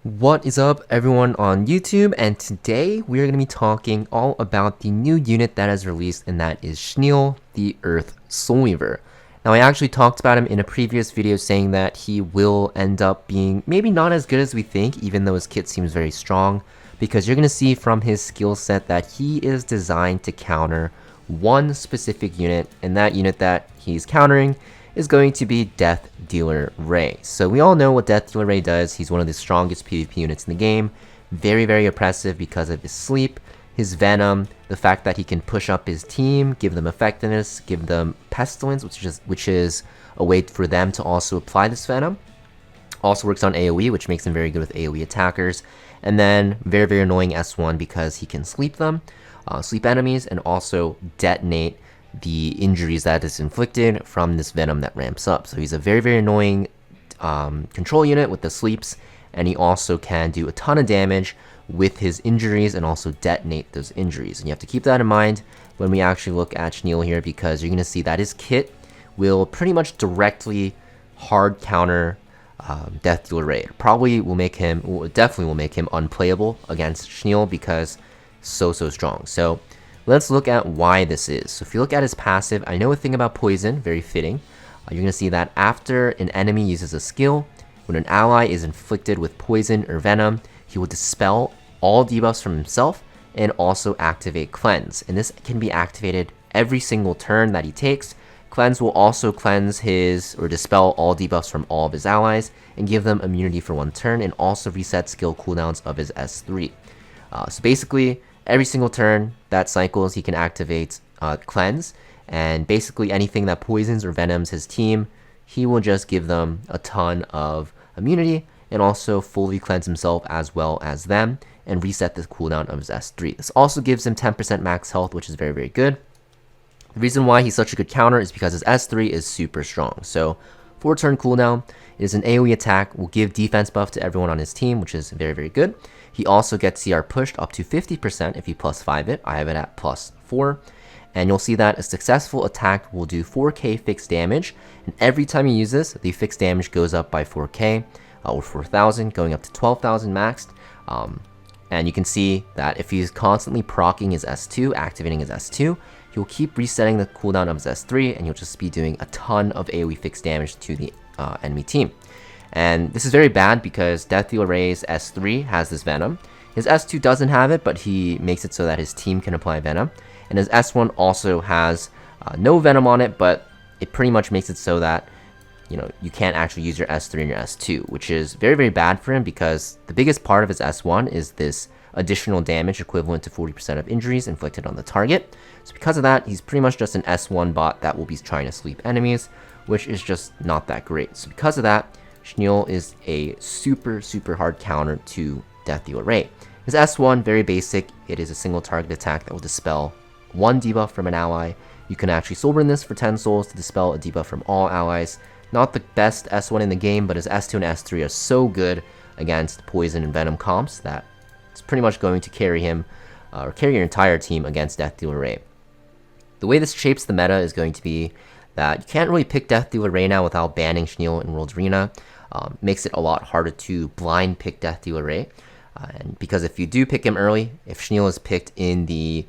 What is up, everyone on YouTube? And today we are going to be talking all about the new unit that has released, and that is Schniel, the Earth Soul Weaver. Now, I actually talked about him in a previous video saying that he will end up being maybe not as good as we think, even though his kit seems very strong, because you're going to see from his skill set that he is designed to counter one specific unit, and that unit that he's countering is going to be Death Dealer Ray. So we all know what Death Dealer Ray does. He's one of the strongest PvP units in the game. Very, very oppressive because of his sleep, his venom, the fact that he can push up his team, give them effectiveness, give them pestilence, which is a way for them to also apply this venom. Also works on AoE, which makes him very good with AoE attackers. And then very, very annoying S1 because he can sleep them, sleep enemies, and also detonate the injuries that is inflicted from this venom that ramps up. So he's a very, very annoying control unit with the sleeps, and he also can do a ton of damage with his injuries and also detonate those injuries. And you have to keep that in mind when we actually look at Schniel here, because you're going to see that his kit will pretty much directly hard counter Death Dealer Ray. Definitely will make him unplayable against Schniel because so strong. So let's look at why this is. So if you look at his passive, I know a thing about poison, very fitting. You're going to see that after an enemy uses a skill, when an ally is inflicted with poison or venom, he will dispel all debuffs from himself and also activate Cleanse. And this can be activated every single turn that he takes. Cleanse will also cleanse his or dispel all debuffs from all of his allies and give them immunity for one turn, and also reset skill cooldowns of his S3. So basically, every single turn that cycles, he can activate Cleanse, and basically anything that poisons or venoms his team, he will just give them a ton of immunity and also fully cleanse himself as well as them and reset the cooldown of his S3. This also gives him 10% max health, which is very, very good. The reason why he's such a good counter is because his S3 is super strong. So 4-turn cooldown, it is an AoE attack, will give defense buff to everyone on his team, which is very, very good. He also gets CR pushed up to 50% if he plus 5 it. I have it at plus 4. And you'll see that a successful attack will do 4k fixed damage. And every time you use this, the fixed damage goes up by 4k or 4,000, going up to 12,000 maxed. And you can see that if he's constantly proccing his S2, activating his S2, he'll keep resetting the cooldown of his S3, and you'll just be doing a ton of AoE fixed damage to the enemy team. And this is very bad because Death Dealer Ray's S3 has this venom. His S2 doesn't have it, but he makes it so that his team can apply venom. And his S1 also has no venom on it, but it pretty much makes it so that you can't actually use your S3 and your S2, which is very, very bad for him because the biggest part of his S1 is this additional damage equivalent to 40% of injuries inflicted on the target. So because of that, he's pretty much just an S1 bot that will be trying to sleep enemies, which is just not that great. So because of that, Schniel is a super hard counter to Death Dealer Ray. His S1, very basic. It is a single target attack that will dispel one debuff from an ally. You can actually soul burn this for 10 souls to dispel a debuff from all allies. Not the best S1 in the game, but his S2 and S3 are so good against poison and venom comps that it's pretty much going to carry him or carry your entire team against Death Dealer Ray. The way this shapes the meta is going to be that you can't really pick Death Dealer Ray now without banning Schniel in World Arena. Makes it a lot harder to blind pick Death Dealer Ray. And because if you do pick him early, if Schniel is picked in the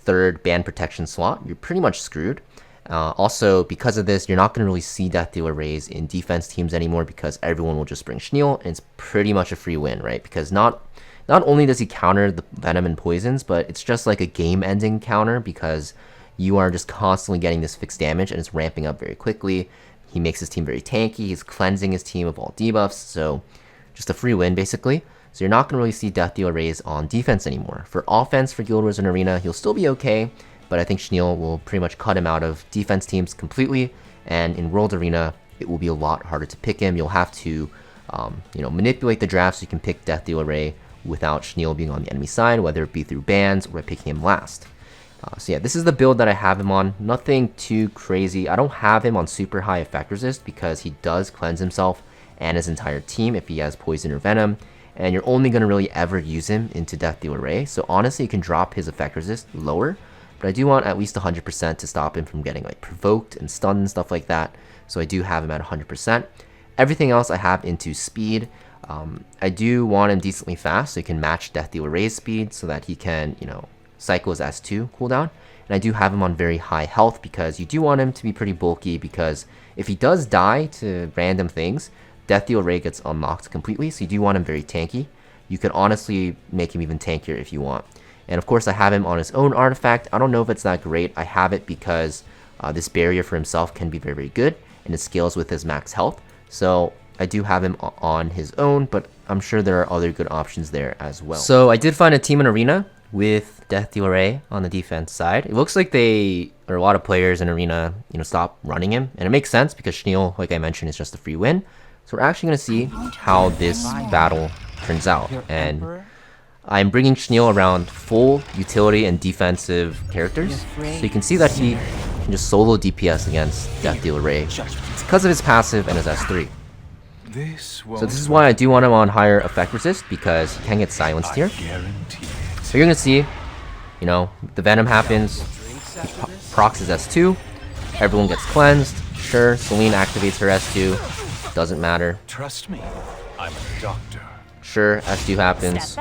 3rd ban protection slot, you're pretty much screwed. Also, because of this, you're not going to really see Death Dealer Rays in defense teams anymore because everyone will just bring Schniel, and it's pretty much a free win, right? Because not only does he counter the venom and poisons, but it's just like a game-ending counter because you are just constantly getting this fixed damage and it's ramping up very quickly. He makes his team very tanky. He's cleansing his team of all debuffs, so just a free win basically. So you're not going to really see Death Dealer Rays on defense anymore. For offense, for Guild Wars and Arena, he'll still be okay, but I think Schniel will pretty much cut him out of defense teams completely, and in World Arena, it will be a lot harder to pick him. You'll have to manipulate the draft so you can pick Death Dealer Ray without Schniel being on the enemy side, whether it be through bans or picking him last. So yeah, this is the build that I have him on. Nothing too crazy. I don't have him on super high effect resist because he does cleanse himself and his entire team if he has poison or venom, and you're only going to really ever use him into Death Dealer Ray. So honestly, you can drop his effect resist lower, but I do want at least 100% to stop him from getting like provoked and stunned and stuff like that. So I do have him at 100%. Everything else I have into speed. I do want him decently fast so he can match Death Dealer Ray's speed so that he can, cycle his S2 cooldown. And I do have him on very high health because you do want him to be pretty bulky, because if he does die to random things, Death Dealer Ray gets unlocked completely, so you do want him very tanky. You could honestly make him even tankier if you want. And of course I have him on his own artifact. I don't know if it's that great. I have it because this barrier for himself can be very, very good, and it scales with his max health. So I do have him on his own, but I'm sure there are other good options there as well. So I did find a team in Arena with Death Dealer Ray on the defense side. It looks like a lot of players in Arena, stop running him, and it makes sense because Schniel, like I mentioned, is just a free win. So we're actually going to see how this battle turns out. And I'm bringing Schniel around full utility and defensive characters, so you can see that he can just solo DPS against Death Dealer Ray because of his passive and his S3. So this is why I do want him on higher effect resist, because he can get silenced here. So you're gonna see, the Venom happens, he procs his S2, everyone gets cleansed. Sure, Celine activates her S2, doesn't matter. Trust me, I'm a doctor. Sure, S2 happens.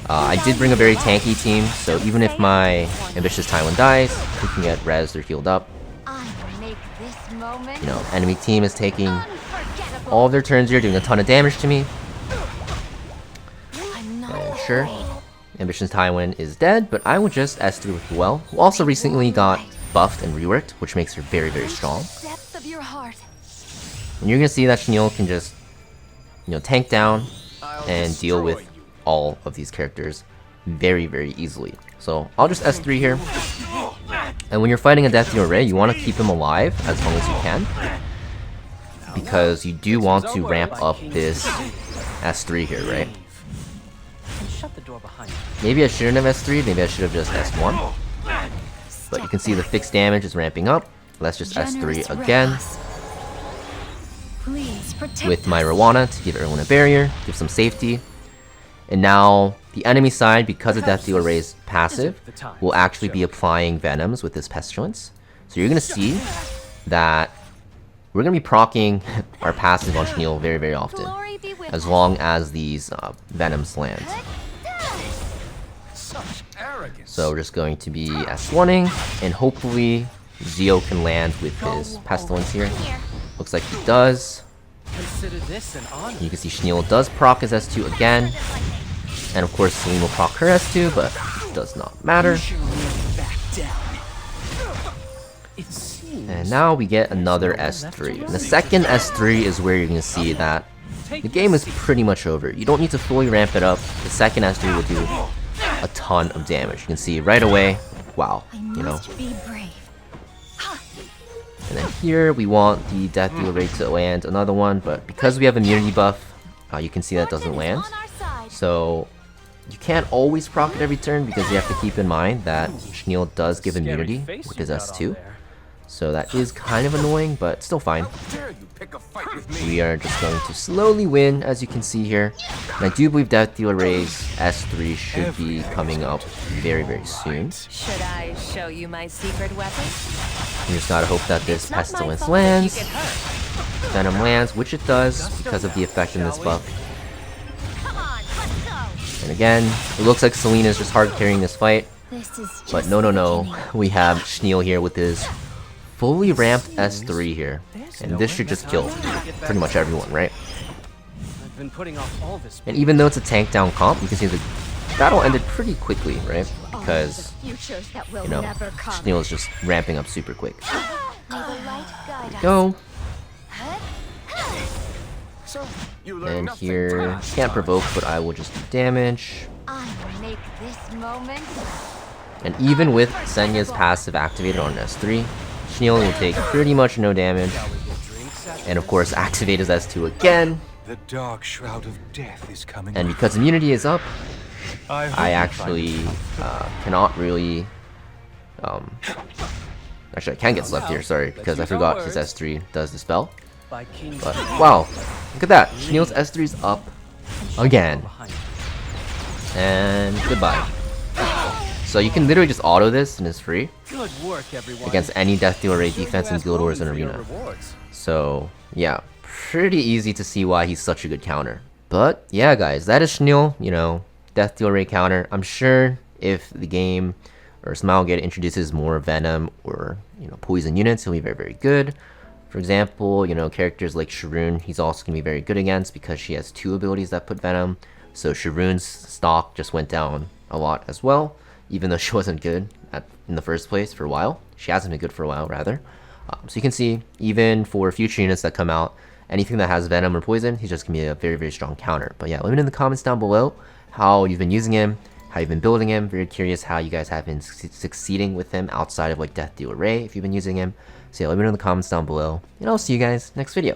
I did bring a very tanky team, so even if my Ambitious Tywin dies, he can get rezzed or healed up. Enemy team is taking all of their turns here, doing a ton of damage to me. And sure, Ambition's Tywin is dead, but I will just S3 with Well, who also recently got buffed and reworked, which makes her very, very strong. And you're gonna see that Schniel can just, tank down and deal with all of these characters very, very easily. So I'll just S3 here. And when you're fighting a Death Dealer Ray, you want to keep him alive as long as you can, because you do want to ramp up this S3 here, right? Maybe I shouldn't have S3'd, maybe I should have just S1. But you can see the fixed damage is ramping up. Let's just S3 again with my Rwana to give everyone a barrier, give some safety. And now the enemy side, because of Death Dealer Ray's passive, will actually be applying Venoms with this Pestilence. So you're going to see that we're going to be proccing our passive on Schniel very, very often, as long as these Venoms land. So we're just going to be S1ing, and hopefully Zio can land with his Pestilence here. Looks like he does. You can see Schniel does proc his S2 again. And of course Celine will proc her S2, but it does not matter. And now we get another S3. And the second S3 is where you're going to see that the game is pretty much over. You don't need to fully ramp it up. The second S3 will do a ton of damage. You can see right away, wow, And then here we want the Death Dealer Ray to land another one, but because we have immunity buff, you can see that doesn't land. So you can't always proc it every turn, because you have to keep in mind that Schniel does give immunity with his S2. So that is kind of annoying, but still fine. We are just going to slowly win, as you can see here. And I do believe Death Dealer Ray's S3 should be coming up very, very soon. Should I show you my secret weapon? We just gotta hope that this Pestilence lands. Venom lands, which it does, because of the effectiveness buff. And again, it looks like Celine is just hard carrying this fight. But no. We have Schniel here with his fully ramped S3 here. And this should just kill pretty much everyone, right? And even though it's a tank down comp, you can see the battle ended pretty quickly, right? Because, Schniel is just ramping up super quick. There we go. And here, can't provoke, but I will just do damage. And even with Senya's passive activated on S3, Schniel will take pretty much no damage. And of course, activate his S2 again. The dark shroud of death is coming. And because immunity is up, I actually cannot really... actually, I can get slept here, sorry, because I forgot his S3 does the spell. But wow, look at that. Schniel's S3 is up again. And goodbye. So you can literally just auto this and it's free against any Death Dealer Ray defense in Guild Wars and Arena. So yeah, pretty easy to see why he's such a good counter. But yeah, guys, that is Schniel, you know, death deal rate counter. I'm sure if the game or Samool introduces more venom or, you know, poison units, he'll be very, very good. For example, you know, characters like Sharoon, he's also going to be very good against because she has 2 abilities that put venom. So Sharoon's stock just went down a lot as well, even though she wasn't good in the first place for a while. She hasn't been good for a while, rather. So you can see, even for future units that come out, anything that has venom or poison, he's just going to be a very, very strong counter. But yeah, let me know in the comments down below how you've been using him, how you've been building him. Very curious how you guys have been succeeding with him outside of like Death Deal Array if you've been using him. So yeah, let me know in the comments down below, and I'll see you guys next video.